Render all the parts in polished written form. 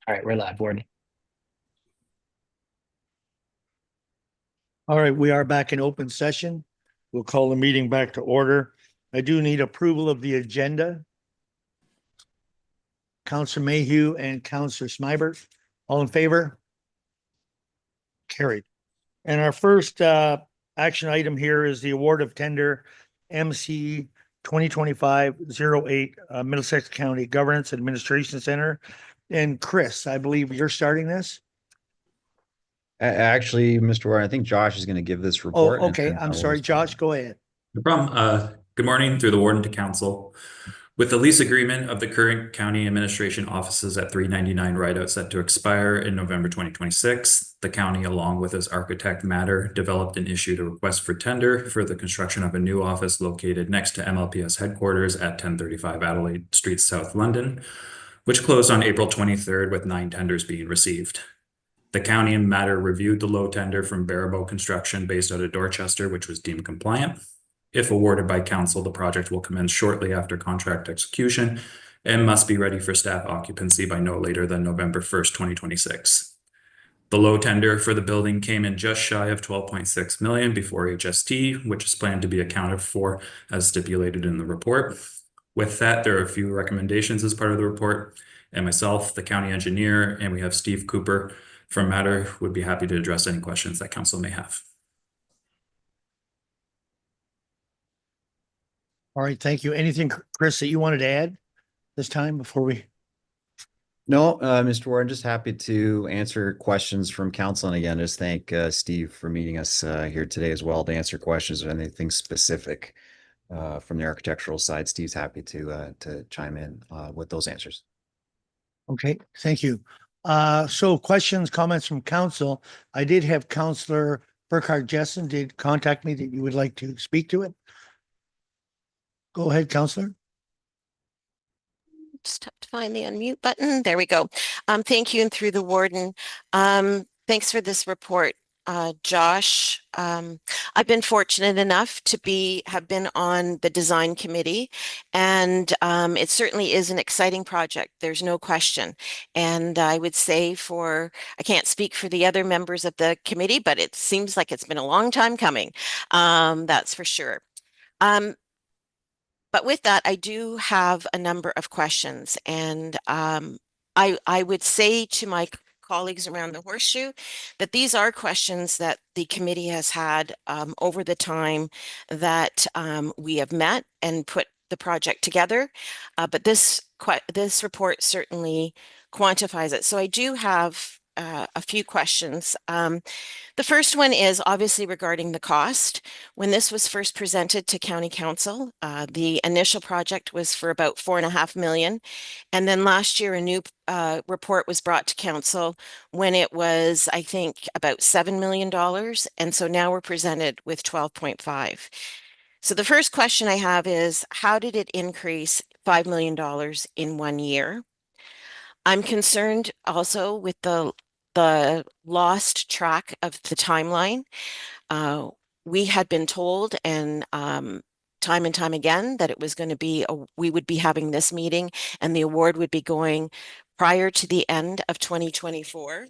All right, we're live, Warden. All right, we are back in open session. We'll call the meeting back to order. I do need approval of the agenda. Counselor Mayhew and Counselor Smibert, all in favor? Carried. And our first action item here is the award of tender MC 2025-08 Middlesex County Governance Administration Center. And Chris, I believe you're starting this? Actually, Mr. Warren, I think Josh is going to give this report Oh, and okay. then I'm we'll sorry, respond. Josh, go ahead. No problem. Good morning through the warden to council. With the lease agreement of the current county administration offices at 399 Rideout set to expire in November 2026, the county, along with its architect Matter, developed and issued a request for tender for the construction of a new office located next to MLPS headquarters at 1035 Adelaide Street, South London, which closed on April 23rd with 9 tenders being received. The county and Matter reviewed the low tender from Barabo Construction based out of Dorchester, which was deemed compliant. If awarded by council, the project will commence shortly after contract execution and must be ready for staff occupancy by no later than November 1st, 2026. The low tender for the building came in just shy of 12.6 million before HST, which is planned to be accounted for as stipulated in the report. With that, there are a few recommendations as part of the report, and myself, the county engineer, and we have Steve Cooper from Matter would be happy to address any questions that council may have. All right, thank you. Anything, Chris, that you wanted to add this time before we? No, Mr. Warren, just happy to answer questions from council. And again, just thank Steve for meeting us here today as well to answer questions or anything specific from the architectural side. Steve's happy to chime in with those answers. Okay, thank you. So questions, comments from council. I did have Counselor Burkhart Jessen did contact me that you would like to speak to it. Go ahead, Counselor. Just have to find the unmute button. There we go. Thank you, and through the warden. Thanks for this report, Josh. I've been fortunate enough to have been on the design committee, and it certainly is an exciting project. There's no question. And I would say I can't speak for the other members of the committee, but it seems like it's been a long time coming. That's for sure. But with that, I do have a number of questions, and I would say to my colleagues around the horseshoe that these are questions that the committee has had over the time that we have met and put the project together. But this report certainly quantifies it. So I do have a few questions. The first one is obviously regarding the cost. When this was first presented to County Council, the initial project was for about 4.5 million. And then last year, a new report was brought to Council when it was, I think, about $7 million. And so now we're presented with 12.5. So the first question I have is, how did it increase $5 million in 1 year? I'm concerned also with the lost track of the timeline. We had been told and time again that it was going to be we would be having this meeting and the award would be going prior to the end of 2024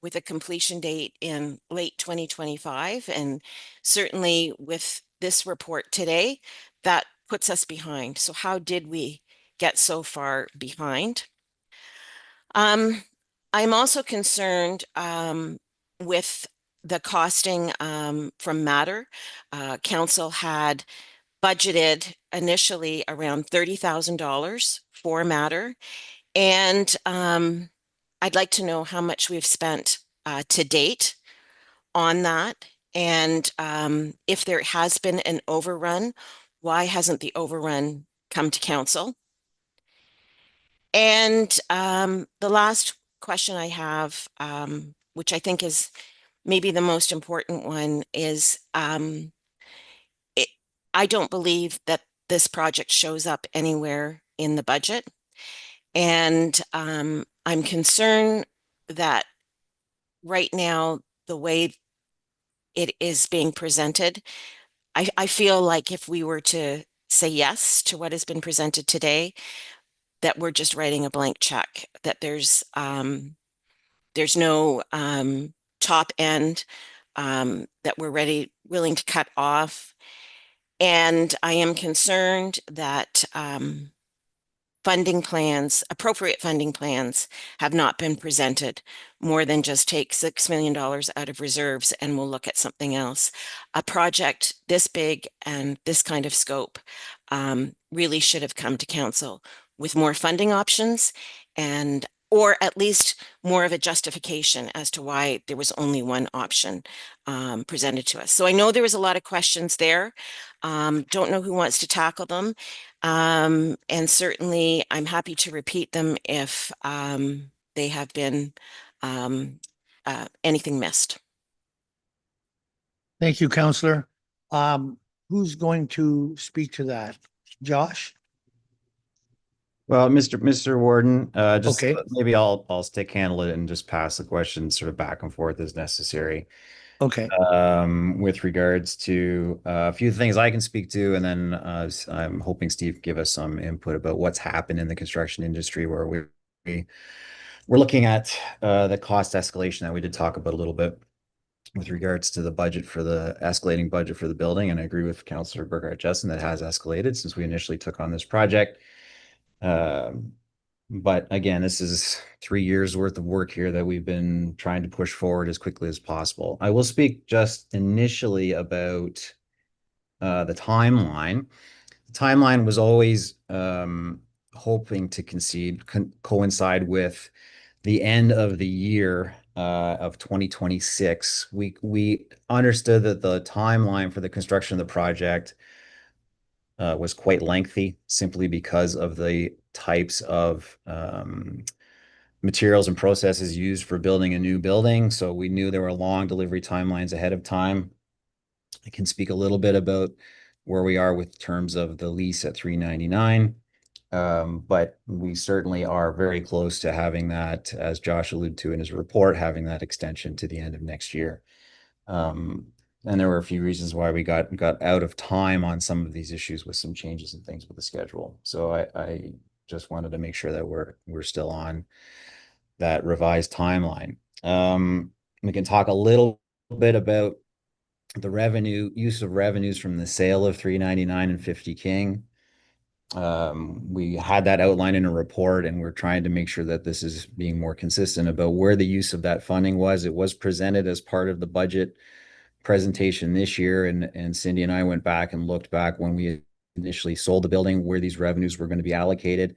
with a completion date in late 2025. And certainly with this report today, that puts us behind. So how did we get so far behind? I'm also concerned with the costing from Matter. Council had budgeted initially around $30,000 for Matter. And I'd like to know how much we've spent to date on that. And if there has been an overrun, why hasn't the overrun come to council? And the last question I have, which I think is maybe the most important one, is I don't believe that this project shows up anywhere in the budget. And I'm concerned that right now, the way it is being presented, I feel like if we were to say yes to what has been presented today, that we're just writing a blank check, that there's no top end that we're willing to cut off. And I am concerned that appropriate funding plans have not been presented, more than just take $6 million out of reserves and we'll look at something else. A project this big and this kind of scope really should have come to council with more funding options, or at least more of a justification as to why there was only one option presented to us. So I know there was a lot of questions there. Don't know who wants to tackle them. And certainly I'm happy to repeat them if they have been anything missed. Thank you, Counselor. Who's going to speak to that? Josh? Well, Mr. Warden, just Okay. maybe I'll stick handle it and just pass the questions sort of back and forth as necessary. Okay. With regards to a few things I can speak to, and then I'm hoping Steve give us some input about what's happened in the construction industry, where we're looking at the cost escalation that we did talk about a little bit with regards to the budget for the escalating budget for the building. And I agree with Councillor Burghardt-Jessen that has escalated since we initially took on this project. But again, this is 3 years worth of work here that we've been trying to push forward as quickly as possible. I will speak just initially about the timeline. The timeline was always hoping to coincide with the end of the year of 2026. We understood that the timeline for the construction of the project was quite lengthy, simply because of the types of materials and processes used for building a new building. So we knew there were long delivery timelines ahead of time. I can speak a little bit about where we are with terms of the lease at 399. But we certainly are very close to having that, as Josh alluded to in his report, having that extension to the end of next year. And there were a few reasons why we got out of time on some of these issues with some changes and things with the schedule. So I just wanted to make sure that we're still on that revised timeline. We can talk a little bit about the use of revenues from the sale of 399 and 50 King. We had that outlined in a report, and we're trying to make sure that this is being more consistent about where the use of that funding was. It was presented as part of the budget presentation this year, and Cindy and I went back and looked back when we initially sold the building, where these revenues were going to be allocated.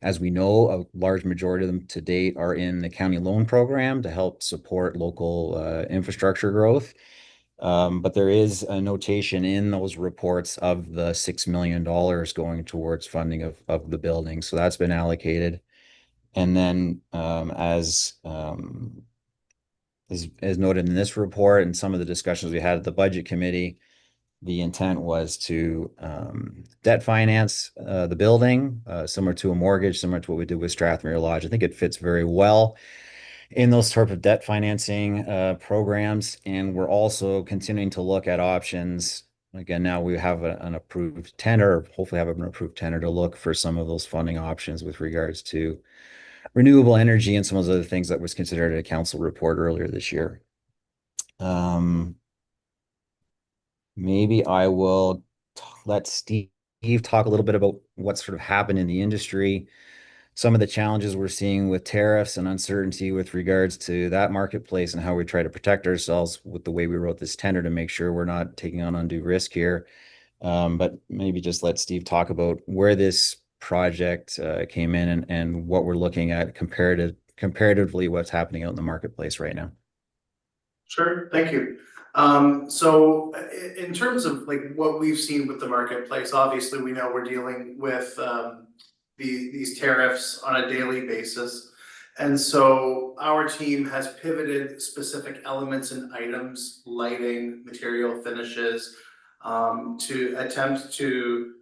As we know, a large majority of them to date are in the county loan program to help support local infrastructure growth. But there is a notation in those reports of the $6 million going towards funding of the building. So that's been allocated. And then as noted in this report and some of the discussions we had at the budget committee, the intent was to debt finance the building, similar to a mortgage, similar to what we did with Strathmere Lodge. I think it fits very well in those type of debt financing programs. And we're also continuing to look at options. Again, now we have an approved tender, hopefully have an approved tender to look for some of those funding options with regards to renewable energy and some of those other things that was considered a council report earlier this year. Maybe I will let Steve talk a little bit about what's sort of happened in the industry, some of the challenges we're seeing with tariffs and uncertainty with regards to that marketplace, and how we try to protect ourselves with the way we wrote this tender to make sure we're not taking on undue risk here. But maybe just let Steve talk about where this project came in, and what we're looking at comparatively what's happening out in the marketplace right now. Sure, thank you. So in terms of like what we've seen with the marketplace, obviously we know we're dealing with these tariffs on a daily basis. And so our team has pivoted specific elements and items, lighting, material finishes, to attempt to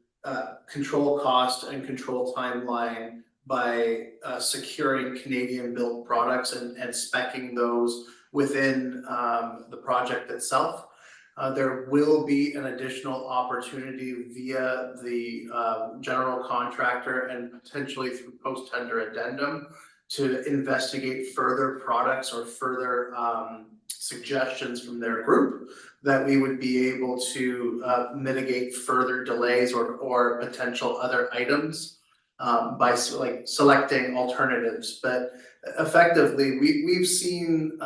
control cost and control timeline by securing Canadian built products and speccing those within the project itself. There will be an additional opportunity via the general contractor and potentially through post-tender addendum to investigate further products or further suggestions from their group that we would be able to mitigate further delays or potential other items by selecting alternatives. But effectively, we've seen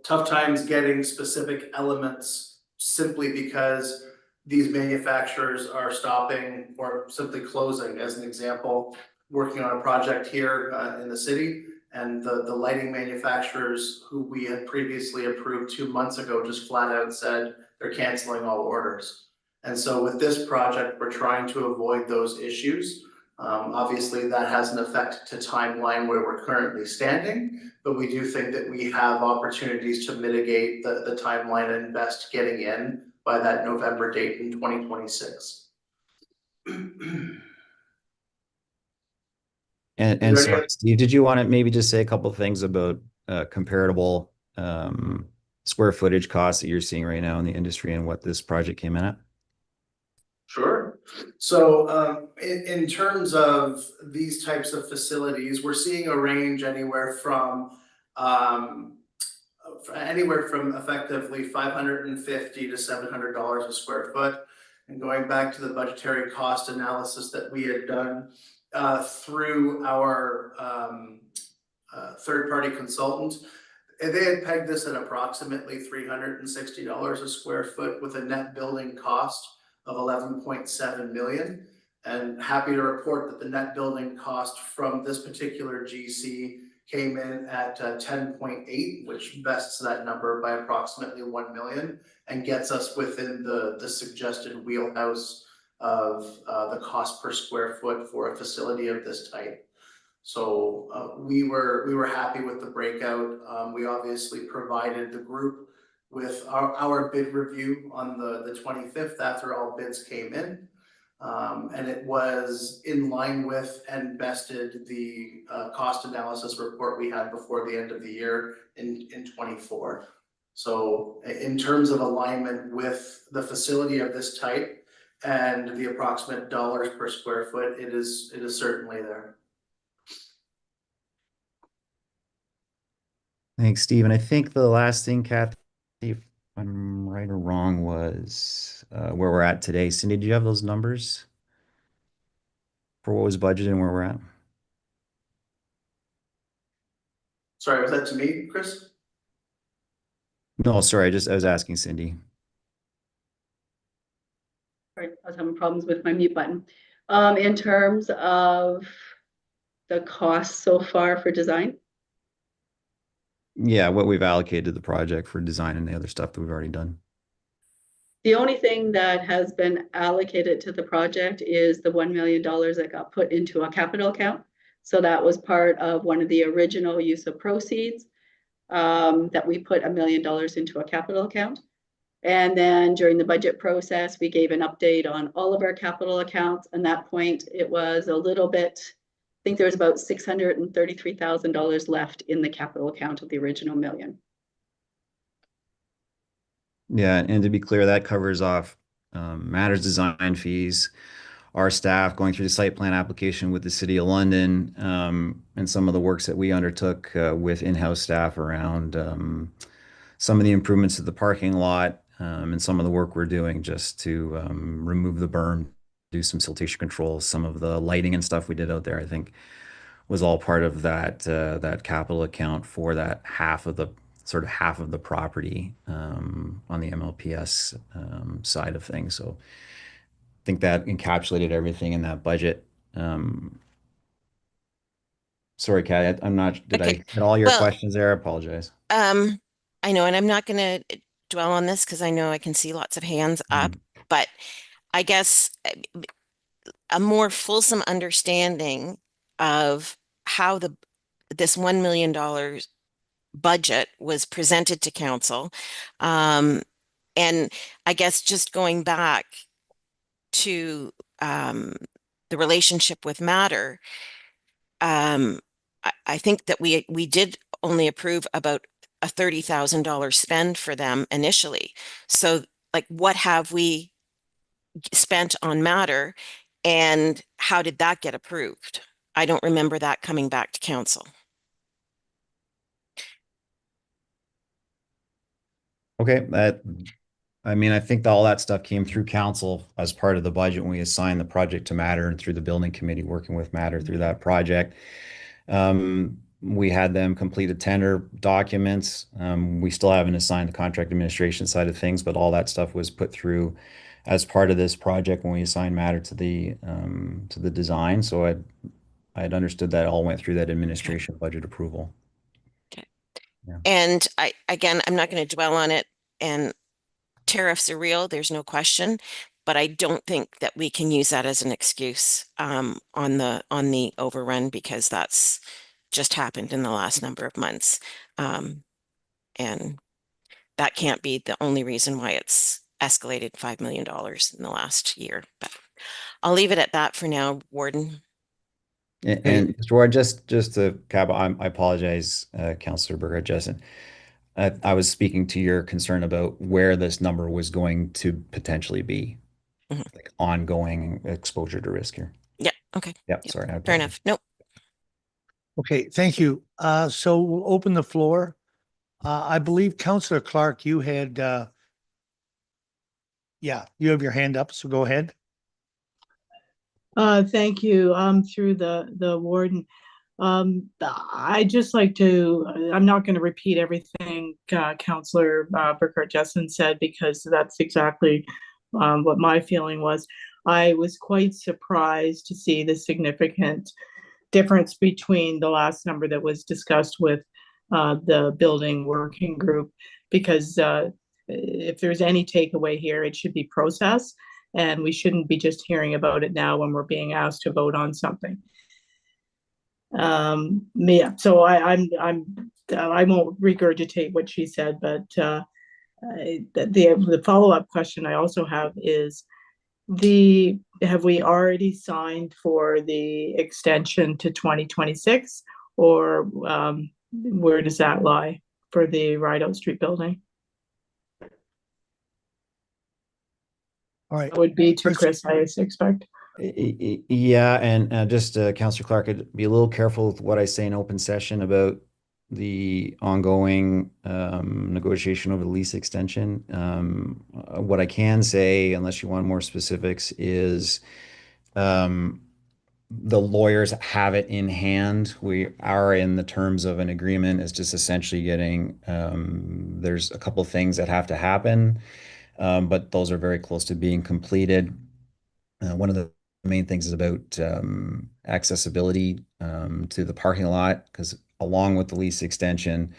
tough times getting specific elements simply because these manufacturers are stopping or simply closing. As an example, working on a project here in the city, and the lighting manufacturers who we had previously approved 2 months ago just flat out said they're canceling all orders. And so with this project, we're trying to avoid those issues. Obviously, that has an effect to timeline where we're currently standing, but we do think that we have opportunities to mitigate the timeline and best getting in by that November date in 2026. And sorry, Steve, did you want to maybe just say a couple of things about comparable square footage costs that you're seeing right now in the industry and what this project came in at? Sure. So in terms of these types of facilities, we're seeing a range anywhere from effectively $550 to $700 a square foot. And going back to the budgetary cost analysis that we had done through our third-party consultant, they had pegged this at approximately $360 a square foot with a net building cost of 11.7 million. And happy to report that the net building cost from this particular GC came in at 10.8, which bests that number by approximately 1 million and gets us within the suggested wheelhouse of the cost per square foot for a facility of this type. So we were happy with the breakout. We obviously provided the group with our bid review on the 25th after all bids came in. And it was in line with and bested the cost analysis report we had before the end of the year in 24. So in terms of alignment with the facility of this type and the approximate dollars per square foot, it is certainly there. Thanks, Steve. And I think the last thing, Kathy, if I'm right or wrong, was where we're at today. Cindy, do you have those numbers for what was budgeted and where we're at? Sorry, was that to me, Chris? No, sorry, I was asking Cindy. Sorry, I was having problems with my mute button. In terms of the cost so far for design? Yeah, what we've allocated to the project for design and the other stuff that we've already done. The only thing that has been allocated to the project is the $1 million that got put into a capital account. So that was part of one of the original use of proceeds that we put $1 million into a capital account. And then during the budget process, we gave an update on all of our capital accounts. And at that point, it was a little bit, I think there was about $633,000 left in the capital account of the original $1 million. Yeah, and to be clear, that covers off matters design fees, our staff going through the site plan application with the City of London, and some of the works that we undertook with in-house staff around some of the improvements to the parking lot, and some of the work we're doing just to remove the berm, do some siltation control, some of the lighting and stuff we did out there, I think was all part of that capital account for that half of the property on the MLPS side of things. So I think that encapsulated everything in that budget. Sorry, Kat, I'm not, did I hit all your questions there? I apologize. I know, and I'm not going to dwell on this because I know I can see lots of hands up, but I guess a more fulsome understanding of how this $1 million budget was presented to council. And I guess just going back to the relationship with Matter, I think that we did only approve about a $30,000 spend for them initially. So like, what have we spent on Matter and how did that get approved? I don't remember that coming back to council. Okay, I mean, I think that all that stuff came through council as part of the budget when we assigned the project to Matter and through the building committee working with Matter through that project. We had them complete the tender documents. We still haven't assigned the contract administration side of things, but all that stuff was put through as part of this project when we assigned Matter to the design. So I'd understood that all went through that administration budget approval. Okay. Yeah. And again, I'm not going to dwell on it, and tariffs are real, there's no question, but I don't think that we can use that as an excuse on the overrun, because that's just happened in the last number of months. And that can't be the only reason why it's escalated $5 million in the last year. But I'll leave it at that for now, Warden. And Mr. Ward, just to cap, I apologize, Councillor Burghardt Jessen. I was speaking to your concern about where this number was going to potentially be, like ongoing exposure to risk here. Yeah. Okay. Yep. Sorry. Fair enough. Nope. Okay, thank you. So we'll open the floor. I believe Councillor Clark, you had, yeah, you have your hand up, so go ahead. Thank you. Through the warden. I'd just like to, I'm not going to repeat everything Councillor Burghardt Jessen said, because that's exactly what my feeling was. I was quite surprised to see the significant difference between the last number that was discussed with the building working group, because if there's any takeaway here, it should be process, and we shouldn't be just hearing about it now when we're being asked to vote on something. Yeah, so I won't regurgitate what she said, but the follow-up question I also have is, have we already signed for the extension to 2026, or where does that lie for the Rideout Street building? All right. That would be to Chris, I expect. Yeah, and just Councillor Clark, I'd be a little careful with what I say in open session about the ongoing negotiation over the lease extension. What I can say, unless you want more specifics, is the lawyers have it in hand. We are in the terms of an agreement. It's just essentially getting, there's a couple of things that have to happen, but those are very close to being completed. One of the main things is about accessibility to the parking lot, because along with the lease extension,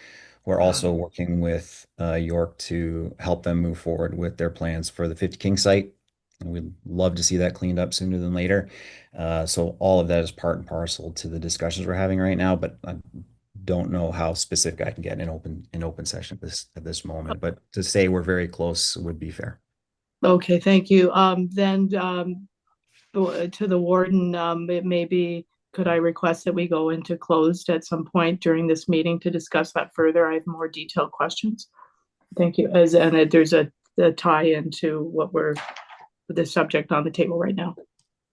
we're also working with York to help them move forward with their plans for the 50 King site. And we'd love to see that cleaned up sooner than later. So all of that is part and parcel to the discussions we're having right now, but I don't know how specific I can get in open session at this moment. But to say we're very close would be fair. Okay, thank you. Then to the warden, it may be, could I request that we go into closed at some point during this meeting to discuss that further? I have more detailed questions. Thank you. And there's a tie into what we're, the subject on the table right now.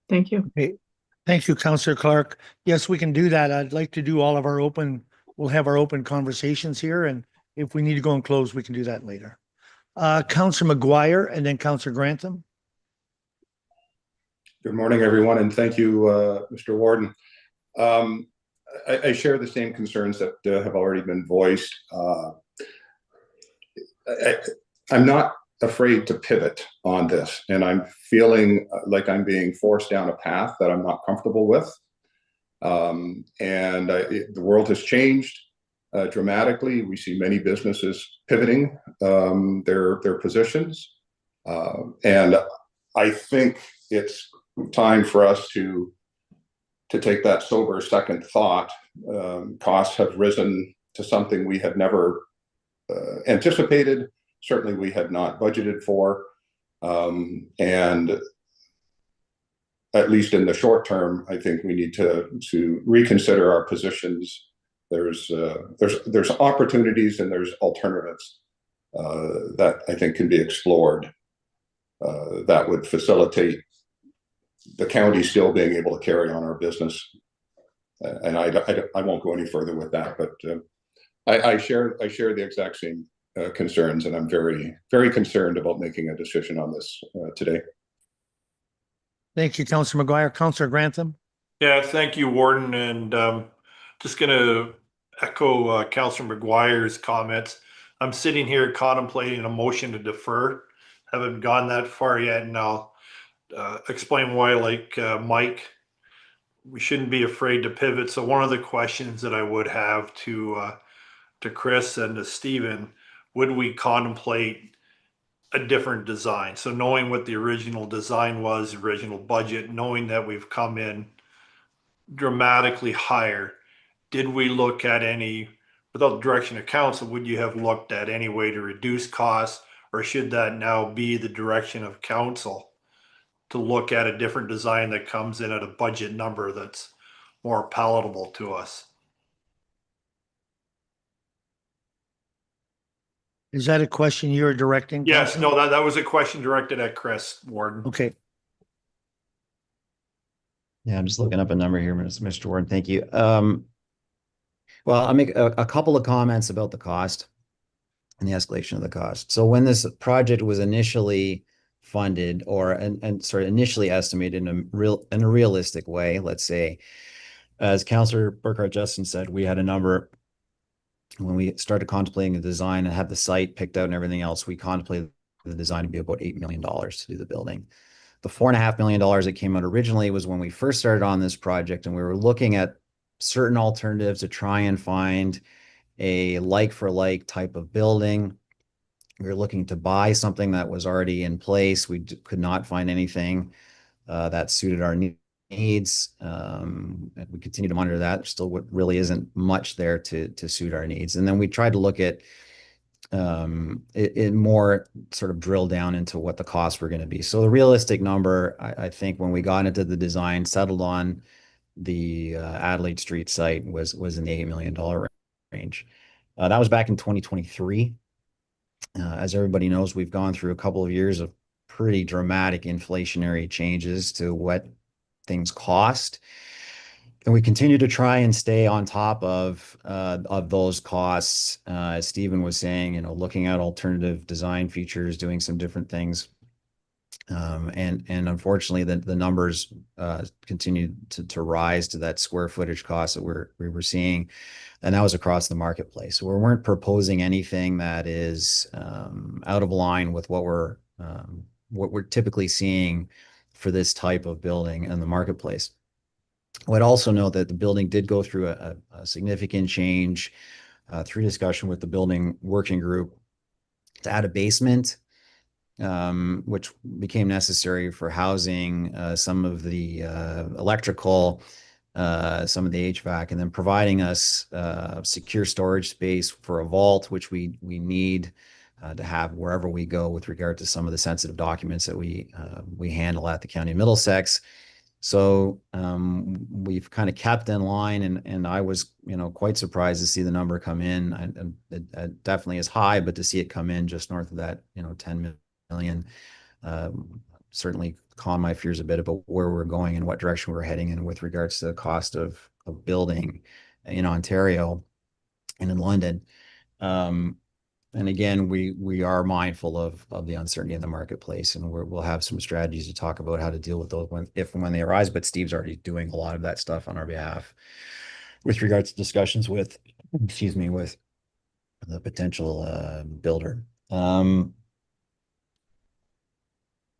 Thank you. Okay. Thank you, Councillor Clark. Yes, we can do that. I'd like to do all of our we'll have our open conversations here, and if we need to go and close, we can do that later. Councillor McGuire and then Councillor Grantham. Good morning, everyone, and thank you, Mr. Warden. I share the same concerns that have already been voiced. I'm not afraid to pivot on this, and I'm feeling like I'm being forced down a path that I'm not comfortable with. The world has changed dramatically. We see many businesses pivoting their positions, and I think it's time for us to take that sober second thought. Costs have risen to something we had never anticipated. Certainly we had not budgeted for. And at least in the short term, I think we need to reconsider our positions there's opportunities and there's alternatives that I think can be explored that would facilitate the county still being able to carry on our business. And I won't go any further with that, but I share the exact same concerns, and I'm very, very concerned about making a decision on this today. Thank you, Councillor McGuire. Councillor Grantham? Yeah, thank you, Warden, and just gonna echo Councillor McGuire's comments. I'm sitting here contemplating a motion to defer. Haven't gone that far yet, and I'll explain why, like Mike, we shouldn't be afraid to pivot. So one of the questions that I would have to Chris and to Stephen, would we contemplate a different design? So knowing what the original design was, original budget, knowing that we've come in dramatically higher, did we look at any, without the direction of council, would you have looked at any way to reduce costs, or should that now be the direction of council to look at a different design that comes in at a budget number that's more palatable to us? Is that a question you're directing? Yes, Councillor? no, that was a question directed at Chris, Warden. Okay. Yeah, I'm just looking up a number here, Mr. Warden. Thank you. Well, I'll make a couple of comments about the cost and the escalation of the cost. So when this project was initially funded, or initially estimated in a realistic way, let's say, as Councillor Burkhart-Justin said, we had a number when we started contemplating the design and had the site picked out and everything else. We contemplated the design to be about $8 million to do the building. The $4.5 million that came out originally was when we first started on this project, and we were looking at certain alternatives to try and find a like-for-like type of building. We were looking to buy something that was already in place. We could not find anything that suited our needs. And we continue to monitor that. There still really isn't much there to suit our needs. And then we tried to look at it more sort of drill down into what the costs were going to be. So the realistic number, I think, when we got into the design, settled on the Adelaide Street site was in the $8 million range. That was back in 2023. As everybody knows, we've gone through a couple of years of pretty dramatic inflationary changes to what things cost. And we continue to try and stay on top of those costs. As Stephen was saying, looking at alternative design features, doing some different things. And unfortunately, the numbers continue to rise to that square footage cost that we were seeing, and that was across the marketplace. So we weren't proposing anything that is out of line with what we're typically seeing for this type of building in the marketplace. I would also note that the building did go through a significant change through discussion with the building working group to add a basement, which became necessary for housing some of the electrical, some of the HVAC, and then providing us secure storage space for a vault, which we need to have wherever we go with regard to some of the sensitive documents that we handle at the County of Middlesex. So we've kind of kept in line, and I was quite surprised to see the number come in. And it definitely is high, but to see it come in just north of that 10 million certainly calmed my fears a bit about where we're going and what direction we're heading in with regards to the cost of building in Ontario and in London. And again, we are mindful of the uncertainty in the marketplace, and we'll have some strategies to talk about how to deal with those if and when they arise. But Steve's already doing a lot of that stuff on our behalf with regards to discussions with the potential builder. I'm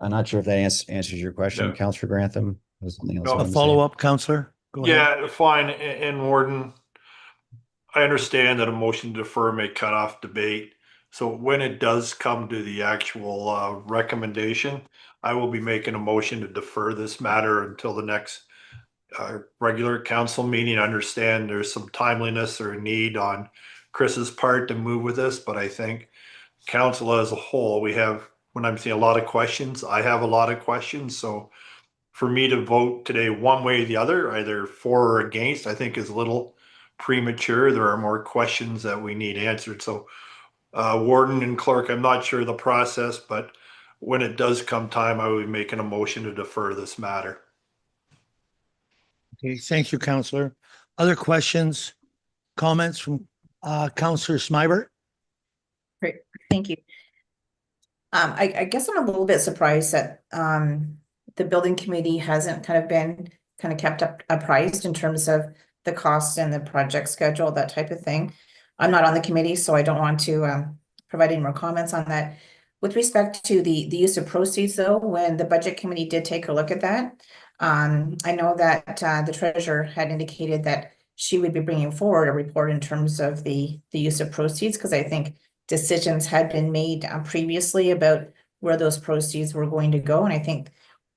not sure if that answers your question, Yeah. Councillor Grantham. Was something else? No, A follow-up, Councillor? Go ahead. Yeah, fine. And Warden, I understand that a motion to defer may cut off debate. So when it does come to the actual recommendation, I will be making a motion to defer this matter until the next regular council meeting. I understand there's some timeliness or need on Chris's part to move with this, but I think council as a whole, when I'm seeing a lot of questions, I have a lot of questions. So for me to vote today one way or the other, either for or against, I think is a little premature. There are more questions that we need answered. So Warden and Clerk, I'm not sure the process, but when it does come time, I will be making a motion to defer this matter. Okay, thank you, Counselor. Other questions, comments from Counselor Smibert? Great, thank you. I guess I'm a little bit surprised that the building committee hasn't been kept apprised in terms of the cost and the project schedule, that type of thing. I'm not on the committee, so I don't want to provide any more comments on that. With respect to the use of proceeds, though, when the budget committee did take a look at that, I know that the treasurer had indicated that she would be bringing forward a report in terms of the use of proceeds, because I think decisions had been made previously about where those proceeds were going to go, and I think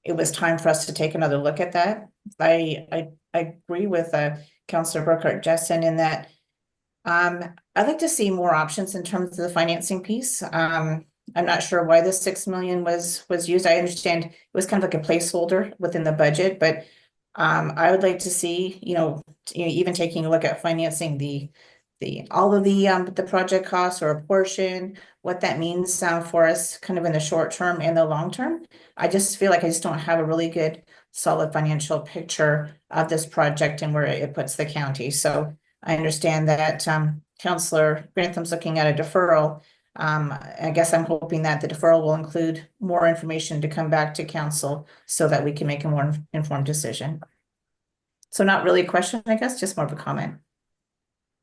it was time for us to take another look at that. I agree with Councillor Burkhart-Jessen in that I'd like to see more options in terms of the financing piece. I'm not sure why the 6 million was used. I understand it was kind of like a placeholder within the budget, but I would like to see, even taking a look at financing all of the project costs or a portion, what that means for us kind of in the short term and the long term. I just feel like I just don't have a really good solid financial picture of this project and where it puts the county. So I understand that Councillor Grantham's looking at a deferral. I guess I'm hoping that the deferral will include more information to come back to council so that we can make a more informed decision. So not really a question, I guess, just more of a comment.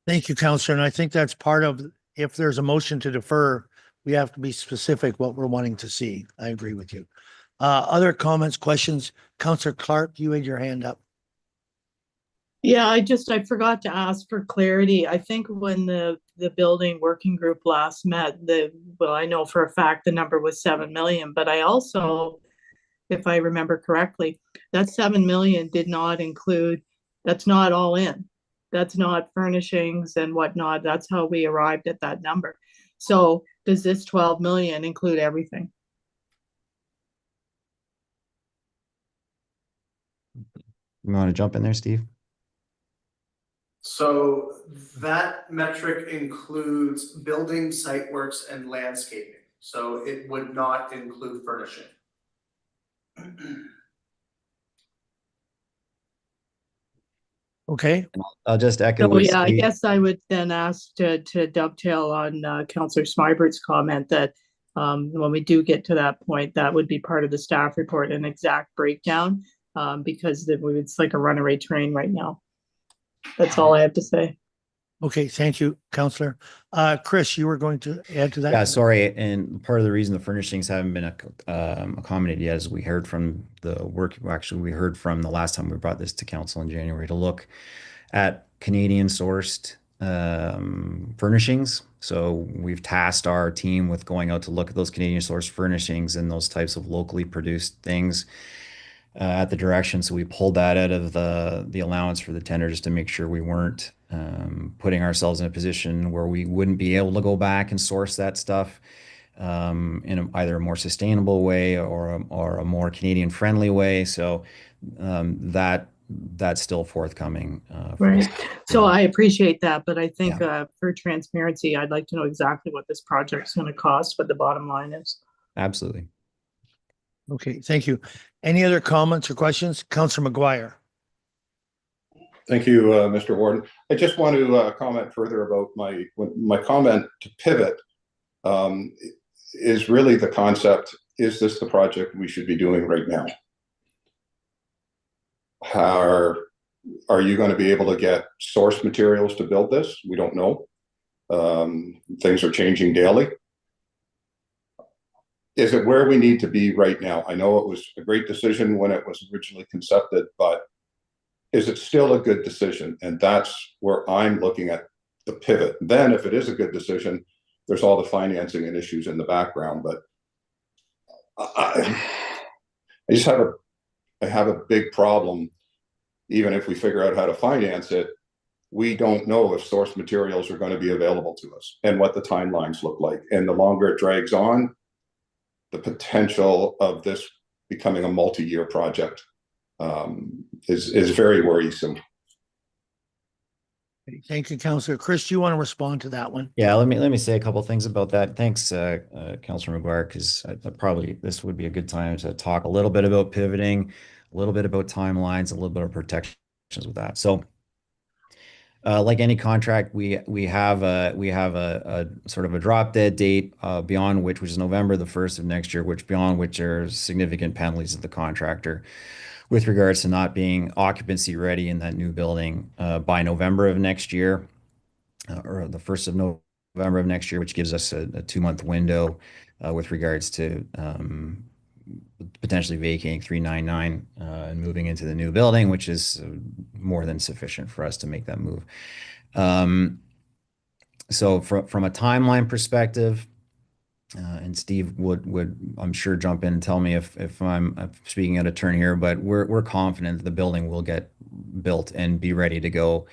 Thank you, Counselor. And I think that's part of, if there's a motion to defer, we have to be specific what we're wanting to see. I agree with you. Other comments, questions? Counselor Clark, you had your hand up. Yeah, I forgot to ask for clarity. I think when the building working group last met, I know for a fact the number was 7 million, but I also, if I remember correctly, that 7 million did not include, that's not all in. That's not furnishings and whatnot. That's how we arrived at that number. So does this 12 million include everything? You want to jump in there, Steve? So that metric includes building, site works, and landscaping. So it would not include furnishing. Okay. I'll just echo. So yeah, I guess I would then ask to dovetail on Councillor Smibert's comment that when we do get to that point, that would be part of the staff report, an exact breakdown, because it's like a runaway train right now. That's all I have to say. Okay, thank you, Counselor. Chris, you were going to add to that? Yeah, sorry. And part of the reason the furnishings haven't been accommodated yet is we heard from the work, actually, we heard from the last time we brought this to council in January to look at Canadian sourced furnishings. So we've tasked our team with going out to look at those Canadian sourced furnishings and those types of locally produced things at the direction. So we pulled that out of the allowance for the tender just to make sure we weren't putting ourselves in a position where we wouldn't be able to go back and source that stuff in either a more sustainable way or a more Canadian friendly way. So that's still forthcoming. Right. So I appreciate that, but I think for transparency, I'd like to know exactly what this project's going to cost, what the bottom line is. Absolutely. Okay, thank you. Any other comments or questions? Councillor McGuire. Thank you, Mr. Warden. I just want to comment further about my comment to pivot is really the concept, is this the project we should be doing right now? Are you going to be able to get source materials to build this? We don't know. Things are changing daily. Is it where we need to be right now? I know it was a great decision when it was originally concepted, but is it still a good decision? And that's where I'm looking at the pivot. Then if it is a good decision, there's all the financing and issues in the background, but I just have a big problem. Even if we figure out how to finance it, we don't know if source materials are going to be available to us and what the timelines look like. And the longer it drags on, the potential of this becoming a multi-year project is very worrisome. Thank you, Councillor. Chris, do you want to respond to that one? Yeah, let me say a couple things about that. Thanks, Councilor McGuire, because probably this would be a good time to talk a little bit about pivoting, a little bit about timelines, a little bit of protections with that. So, like any contract, we have a sort of a drop dead date beyond which is November the 1st of next year, beyond which there are significant penalties of the contractor with regards to not being occupancy ready in that new building by November of next year, or the 1st of November of next year, which gives us a 2-month window with regards to potentially vacating 399 and moving into the new building, which is more than sufficient for us to make that move. So from a timeline perspective, and Steve would I'm sure jump in and tell me if I'm speaking out of turn here, but we're confident that the building will get built and be ready to go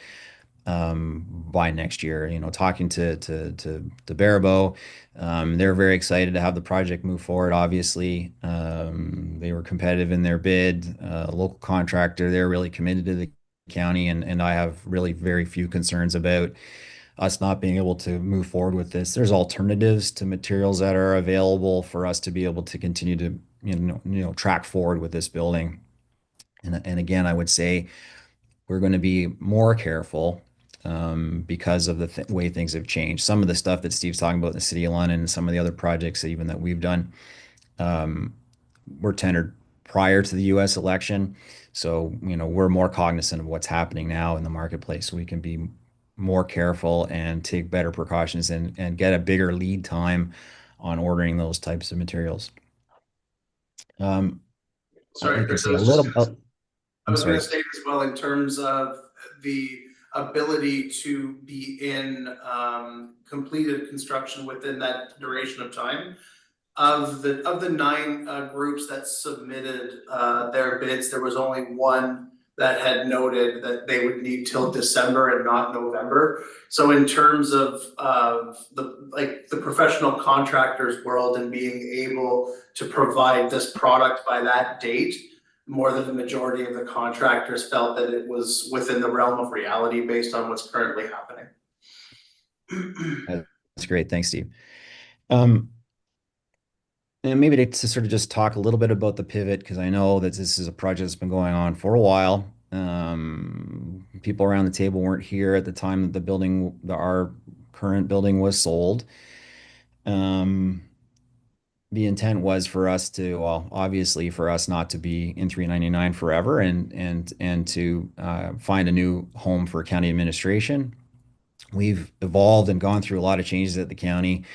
by next year. You know, talking to Barabo, they're very excited to have the project move forward. Obviously, they were competitive in their bid. Local contractor, they're really committed to the county, and I have really very few concerns about us not being able to move forward with this. There's alternatives to materials that are available for us to be able to continue to track forward with this building. And again, I would say we're going to be more careful because of the way things have changed. Some of the stuff that Steve's talking about in the City of London and some of the other projects even that we've done were tendered prior to the U.S. election. So, we're more cognizant of what's happening now in the marketplace. So we can be more careful and take better precautions and get a bigger lead time on ordering those types of materials. Sorry, Chris, I a was little. just gonna, I I'm was gonna sorry. state as well in terms of the ability to be in completed construction within that duration of time. Of the 9 groups that submitted their bids, there was only one that had noted that they would need till December and not November. So in terms of the professional contractors world and being able to provide this product by that date, more than the majority of the contractors felt that it was within the realm of reality based on what's currently happening. That's great. Thanks, Steve. And maybe to sort of just talk a little bit about the pivot, because I know that this is a project that's been going on for a while. People around the table weren't here at the time that our current building was sold. The intent was for us to, well, obviously for us not to be in 399 forever and to find a new home for county administration. We've evolved and gone through a lot of changes at the county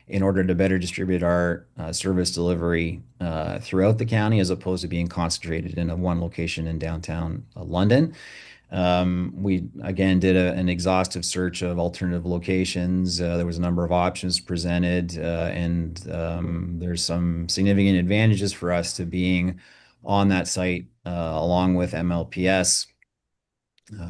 in order to better distribute our service delivery throughout the county, as opposed to being concentrated in one location in downtown London. We again did an exhaustive search of alternative locations. There was a number of options presented, and there's some significant advantages for us to being on that site, along with MLPS.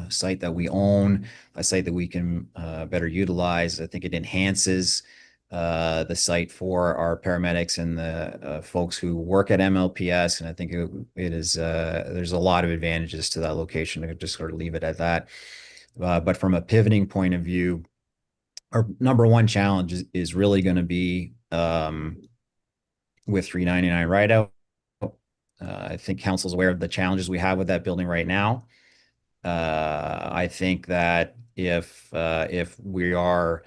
Site that we own, a site that we can better utilize. I think it enhances the site for our paramedics and the folks who work at MLPS, and I think it is there's a lot of advantages to that location. I could just sort of leave it at that. But from a pivoting point of view, our number one challenge is really going to be with 399 Rideout. I think council's aware of the challenges we have with that building right now. I think that if we are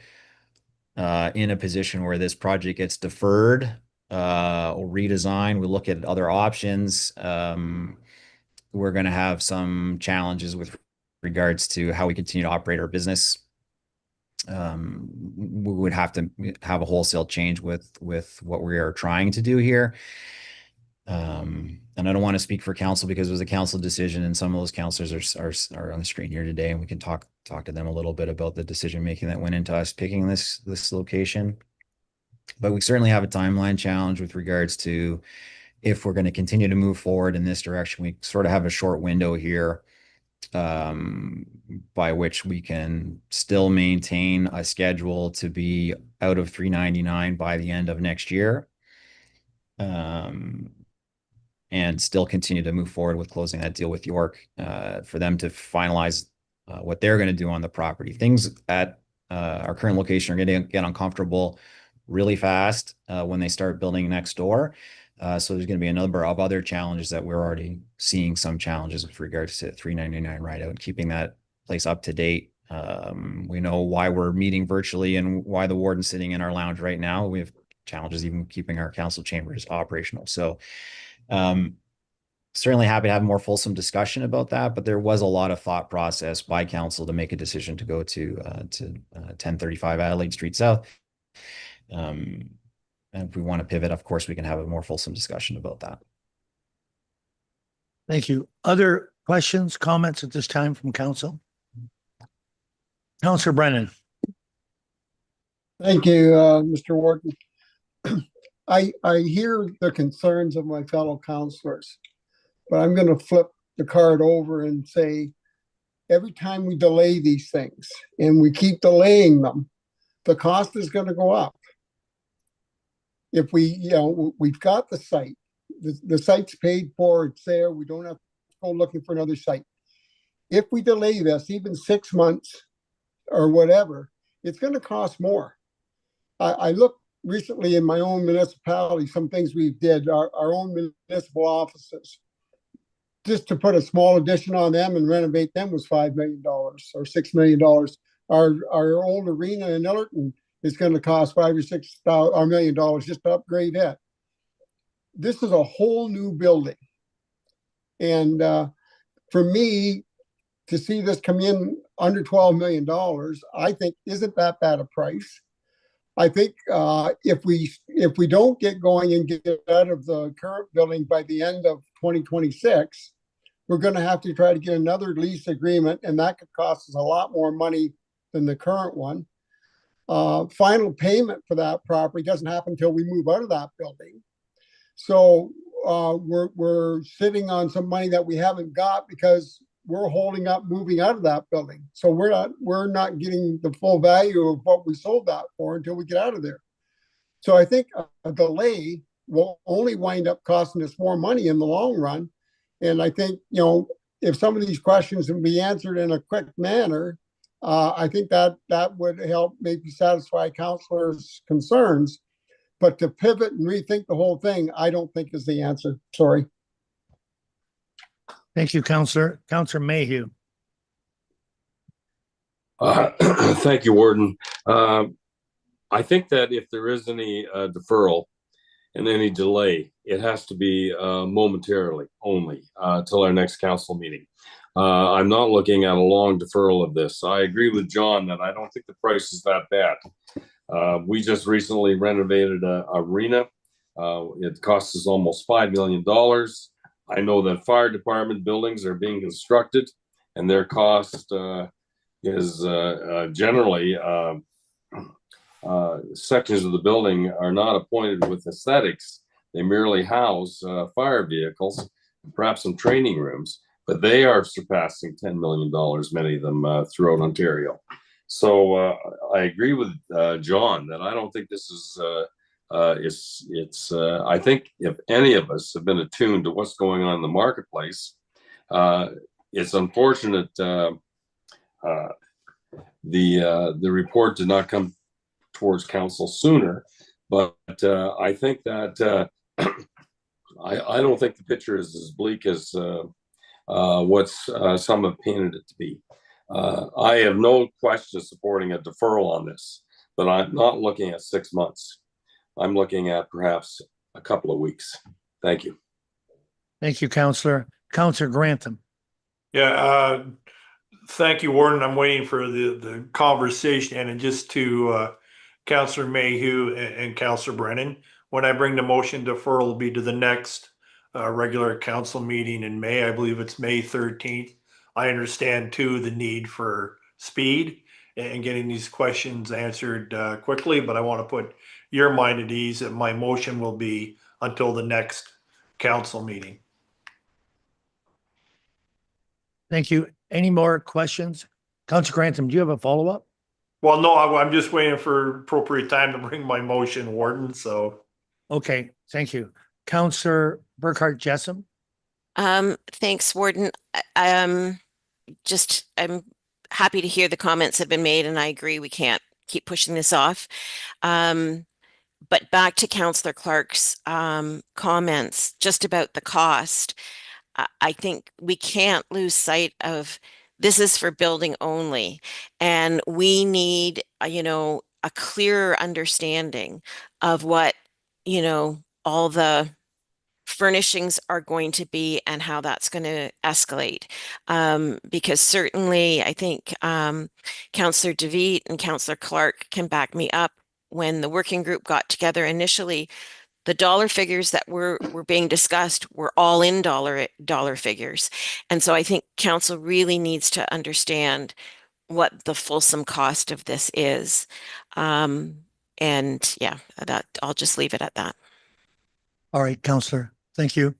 in a position where this project gets deferred or redesigned, we look at other options, we're going to have some challenges with regards to how we continue to operate our business. We would have to have a wholesale change with what we are trying to do here. And I don't want to speak for council because it was a council decision, and some of those councilors are on the screen here today, and we can talk to them a little bit about the decision making that went into us picking this location. But we certainly have a timeline challenge with regards to if we're going to continue to move forward in this direction. We sort of have a short window here by which we can still maintain a schedule to be out of 399 by the end of next year. And still continue to move forward with closing that deal with York for them to finalize what they're going to do on the property. Things at our current location are going to get uncomfortable really fast when they start building next door. So there's going to be a number of other challenges that we're already seeing some challenges with regards to 399 Rideout and keeping that place up to date. We know why we're meeting virtually and why the warden's sitting in our lounge right now. We have challenges even keeping our council chambers operational. So certainly happy to have a more fulsome discussion about that, but there was a lot of thought process by council to make a decision to go to 1035 Adelaide Street South. And if we want to pivot, of course, we can have a more fulsome discussion about that. Thank you. Other questions, comments at this time from council? Councillor Brennan. Thank you, Mr. Warden. I hear the concerns of my fellow councillors, but I'm going to flip the card over and say, every time we delay these things and we keep delaying them, the cost is going to go up. If we've got the site, the site's paid for, it's there, we don't have to go looking for another site. If we delay this even 6 months or whatever, it's going to cost more. I looked recently in my own municipality, some things we did, our own municipal offices. Just to put a small addition on them and renovate them was $5 million or $6 million. Our old arena in Illerton is going to cost $5 or $6 million just to upgrade it. This is a whole new building. And for me, to see this come in under $12 million, I think isn't that bad a price. I think if we don't get going and get out of the current building by the end of 2026, we're going to have to try to get another lease agreement, and that could cost us a lot more money than the current one. Final payment for that property doesn't happen until we move out of that building. So we're sitting on some money that we haven't got because we're holding up moving out of that building. So we're not getting the full value of what we sold that for until we get out of there. So I think a delay will only wind up costing us more money in the long run. And I think, if some of these questions can be answered in a quick manner, I think that would help maybe satisfy councilors' concerns. But to pivot and rethink the whole thing, I don't think is the answer. Sorry. Thank you, Councillor. Councillor Mayhew. Thank you, Warden. I think that if there is any deferral and any delay, it has to be momentarily only till our next council meeting. I'm not looking at a long deferral of this. I agree with John that I don't think the price is that bad. We just recently renovated an arena. It cost us almost $5 million. I know that fire department buildings are being constructed, and their cost is generally sections of the building are not appointed with aesthetics. They merely house fire vehicles, perhaps some training rooms, but they are surpassing $10 million, many of them throughout Ontario. So I agree with John that I don't think this is I think if any of us have been attuned to what's going on in the marketplace, it's unfortunate the report did not come towards council sooner, but I think that I don't think the picture is as bleak as what's some have painted it to be. I have no question supporting a deferral on this, but I'm not looking at 6 months. I'm looking at perhaps a couple of weeks. Thank you. Thank you, Councillor. Councillor Grantham. Yeah, thank you, Warden. I'm waiting for the conversation. And just to Councillor Mayhew and Councillor Brennan, when I bring the motion, deferral will be to the next regular council meeting in May. I believe it's May 13th. I understand, too, the need for speed and getting these questions answered quickly, but I want to put your mind at ease that my motion will be until the next council meeting. Thank you. Any more questions? Councillor Grantham, do you have a follow-up? Well, no, I'm just waiting for appropriate time to bring my motion, Warden, so. Okay, thank you. Councillor Burkhart Jessam. Thanks, Warden. I'm happy to hear the comments have been made, and I agree we can't keep pushing this off. But back to Councillor Clark's comments just about the cost. I think we can't lose sight of this is for building only, and we need, a clearer understanding of what, all the furnishings are going to be and how that's going to escalate. Because certainly, I think Councillor DeVete and Councillor Clark can back me up. When the working group got together initially, the dollar figures that were being discussed were all in dollar figures. And so I think council really needs to understand what the fulsome cost of this is. And yeah, that I'll just leave it at that. All right, Counselor, thank you.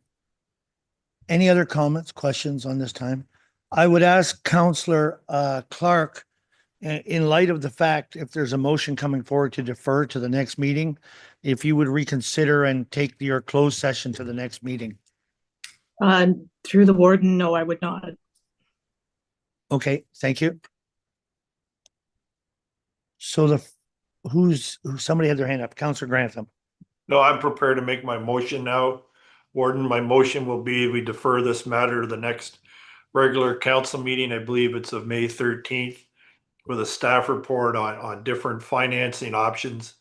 Any other comments, questions on this time? I would ask Counselor Clark, in light of the fact, if there's a motion coming forward to defer to the next meeting, if you would reconsider and take your closed session to the next meeting. Through the warden, no, I would not. Okay, thank you. So somebody had their hand up, Counselor Grantham. No, I'm prepared to make my motion now. Warden, my motion will be we defer this matter to the next regular council meeting. I believe it's of May 13th with a staff report on different financing options.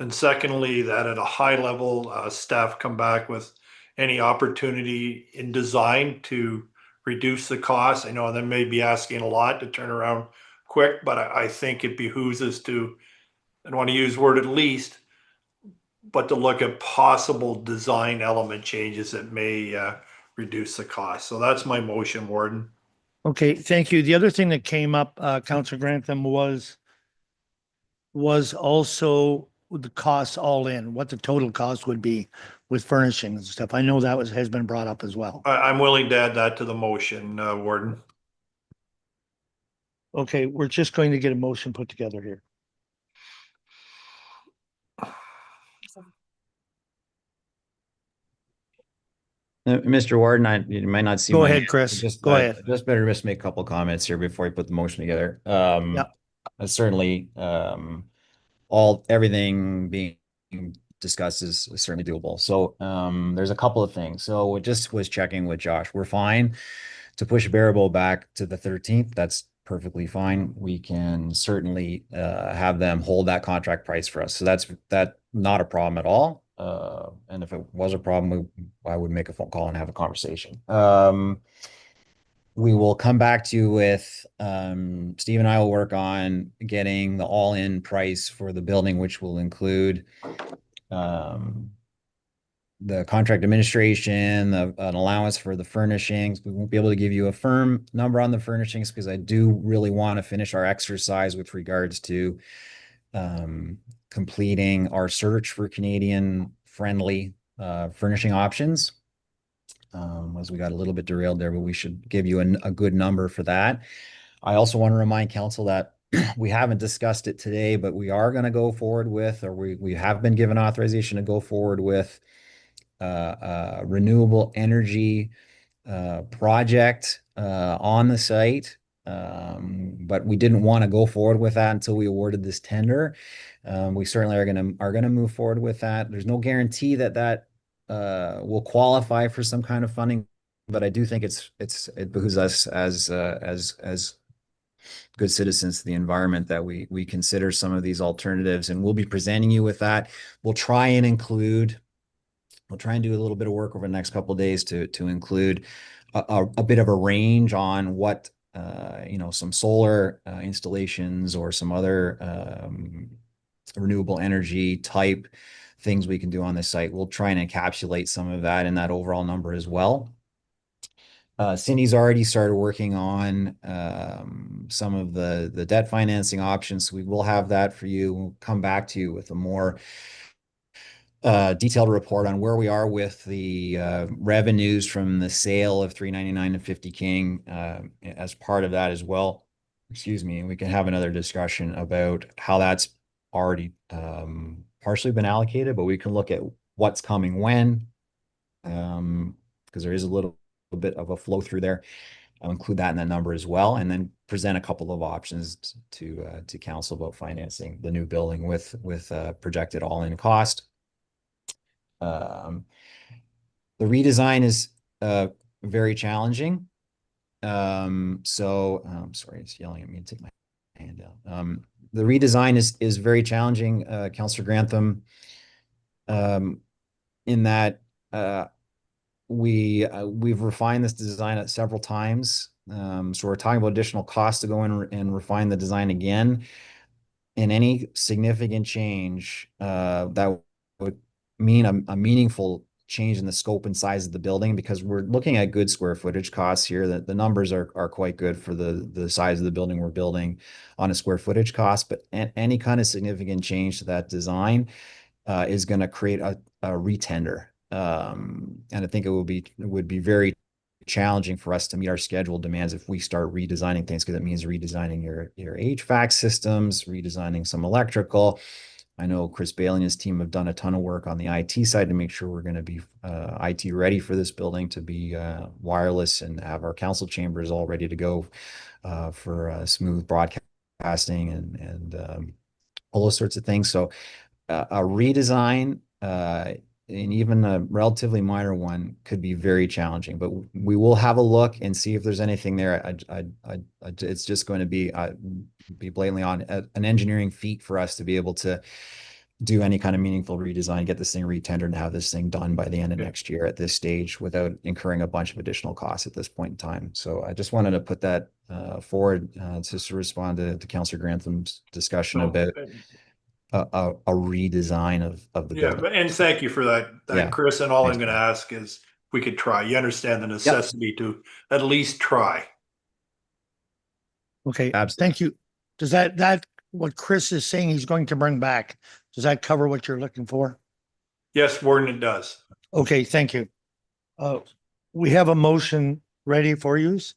And secondly, that at a high level, staff come back with any opportunity in design to reduce the cost. I know they may be asking a lot to turn around quick, but I think it behooves us to, I don't want to use word at least, but to look at possible design element changes that may reduce the cost. So that's my motion, Warden. Okay, thank you. The other thing that came up, Counselor Grantham, was also the costs all in, what the total cost would be with furnishings and stuff. I know that has been brought up as well. I'm willing to add that to the motion, Warden. Okay, we're just going to get a motion put together here. Mr. Warden, you might not see Go my ahead, hand. Chris. Just, Go ahead. Just better just make a couple comments here before we put the motion together. Yep. Certainly, everything being discussed is certainly doable. So there's a couple of things. So it just was checking with Josh. We're fine to push Bearable back to the 13th. That's perfectly fine. We can certainly have them hold that contract price for us. So that's not a problem at all. And if it was a problem, I would make a phone call and have a conversation. We will come back to you with Steve and I will work on getting the all-in price for the building, which will include the contract administration, an allowance for the furnishings. We won't be able to give you a firm number on the furnishings because I do really want to finish our exercise with regards to completing our search for Canadian-friendly furnishing options. As we got a little bit derailed there, but we should give you a good number for that. I also want to remind council that we haven't discussed it today, but we are going to go forward with, or we have been given authorization to go forward with renewable energy project on the site. But we didn't want to go forward with that until we awarded this tender. We certainly are going to move forward with that. There's no guarantee that will qualify for some kind of funding, but I do think it behooves us as good citizens to the environment that we consider some of these alternatives, and we'll be presenting you with that. We'll try and do a little bit of work over the next couple of days to include a bit of a range on what some solar installations or some other renewable energy type things we can do on this site. We'll try and encapsulate some of that in that overall number as well. Cindy's already started working on some of the debt financing options. So we will have that for you. We'll come back to you with a more detailed report on where we are with the revenues from the sale of 399 and 50 King as part of that as well. Excuse me. We can have another discussion about how that's already partially been allocated, but we can look at what's coming when, because there is a little bit of a flow through there. I'll include that in that number as well, and then present a couple of options to council about financing the new building with projected all-in cost. The redesign is very challenging. Sorry, it's yelling at me to take my hand down. The redesign is very challenging, Councillor Grantham, in that we've refined this design several times. So we're talking about additional costs to go in and refine the design again. And any significant change that would mean a meaningful change in the scope and size of the building, because we're looking at good square footage costs here. That the numbers are quite good for the size of the building we're building on a square footage cost. But any kind of significant change to that design is going to create a retender. And I think it would be very challenging for us to meet our schedule demands if we start redesigning things, because it means redesigning your HVAC systems, redesigning some electrical. I know Chris Bailey and his team have done a ton of work on the IT side to make sure we're going to be IT ready for this building, to be wireless, and have our council chambers all ready to go for smooth broadcasting and all those sorts of things. So a redesign, and even a relatively minor one, could be very challenging. But we will have a look and see if there's anything there. It's just going to be blatantly on an engineering feat for us to be able to do any kind of meaningful redesign, get this thing retendered, and have this thing done by the end of next year at this stage without incurring a bunch of additional costs at this point in time. So I just wanted to put that forward just to respond to Councillor Grantham's discussion about a redesign of the building. And thank you for that, Chris. And all I'm going to ask is we could try. You understand the necessity to at least try. Okay, Absolutely. thank you. Does that what Chris is saying he's going to bring back, does that cover what you're looking for? Yes, Warden, it does. Okay, thank you. We have a motion ready for use.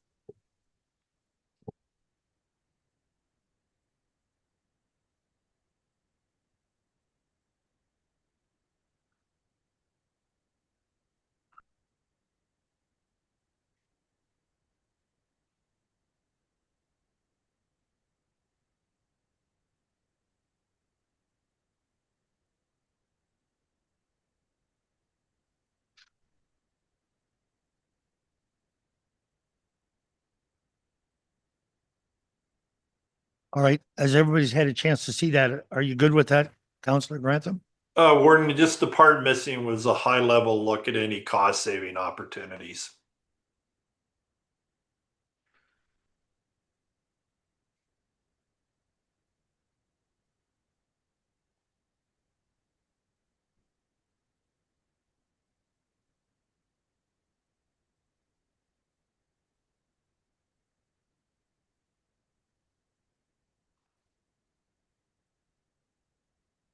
All right, as everybody's had a chance to see that, are you good with that, Councillor Grantham? Warden, just the part missing was a high level look at any cost saving opportunities.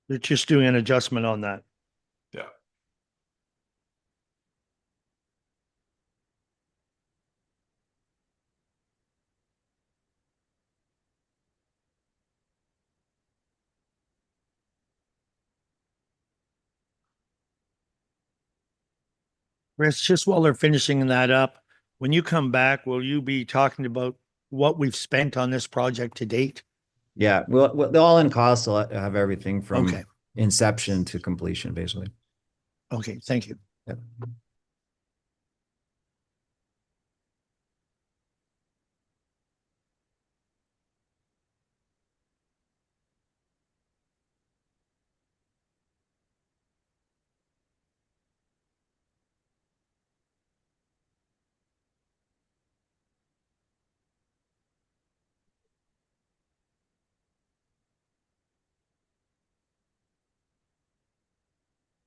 They're just doing an adjustment on that. Yeah. Chris, just while they're finishing that up, when you come back, will you be talking about what we've spent on this project to date? Yeah, well, the all-in costs will have everything from Okay. inception to completion, basically. Okay, thank you. Yep.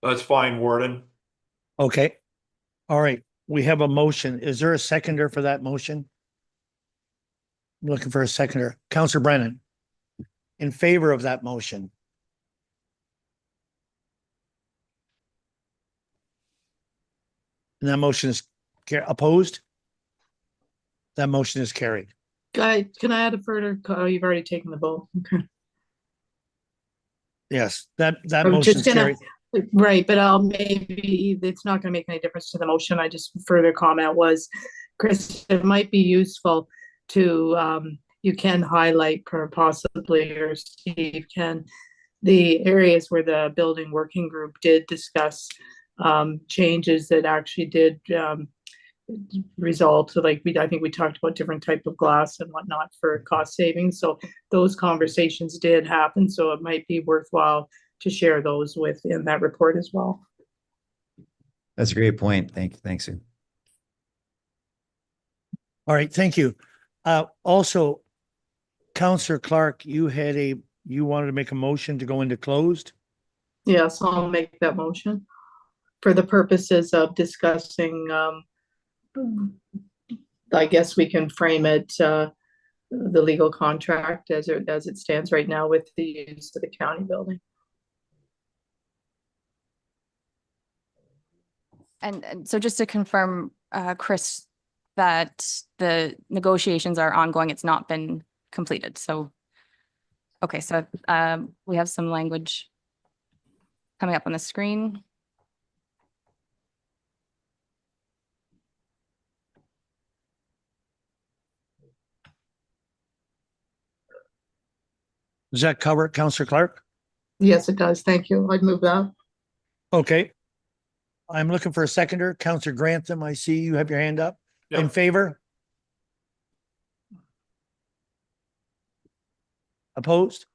That's fine, Warden. Okay. All right. We have a motion. Is there a seconder for that motion? I'm looking for a seconder. Councillor Brennan, in favor of that motion? And that motion is opposed? That motion is carried. Guy, can I add a further? Oh, you've already taken the vote. Okay. Yes, that I'm motion just is gonna, carried. right, but maybe it's not gonna make any difference to the motion. I just further comment was Chris, it might be useful to, you can highlight possibly, or Steve can, the areas where the building working group did discuss changes that actually did result. So like I think we talked about different type of glass and whatnot for cost savings. So those conversations did happen. So it might be worthwhile to share those within that report as well. That's a great point. Thanks, Sue. All right, thank you. Also, Councillor Clark, you wanted to make a motion to go into closed? Yes, I'll make that motion for the purposes of discussing, I guess we can frame it, the legal contract as it stands right now with the use of the county building. And so just to confirm, Chris, that the negotiations are ongoing, it's not been completed. So, okay, so we have some language coming up on the screen. Does that cover it, Councillor Clark? Yes, it does. Thank you. I'd move that. Okay. I'm looking for a seconder. Councillor Grantham, I see you have your hand up. Yep. In favor? Opposed?